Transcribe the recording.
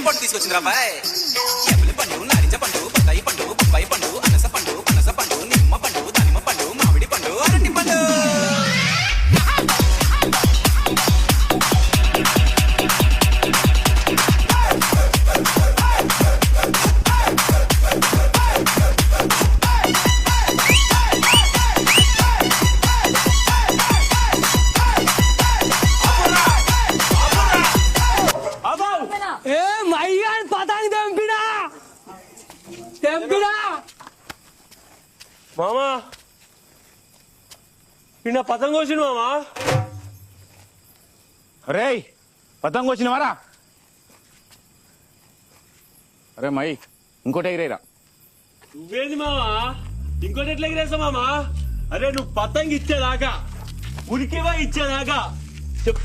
పండు తీసుకొచ్చింది రాబాయ్. ఎప్పలి పండు, నారింజ పండు, బత్తాయి పండు, బొప్పాయి పండు, అనస పండు, పనస పండు, నిమ్మ పండు, దానిమ్మ పండు, మామిడి పండు, అరటి పండు. మామా నిన్న పతంగ వచ్చింది మామా. అరే పతంగ వచ్చినవారా? అరే మై ఇంకోటి ఎగిరేరా. నువ్వేంది మామా ఇంకోటి ఎట్లా ఎగిరేసా మామా? అరే నువ్వు పతంగ ఇచ్చేదాకా ఉరికేవా ఇచ్చేదాకా చెప్తే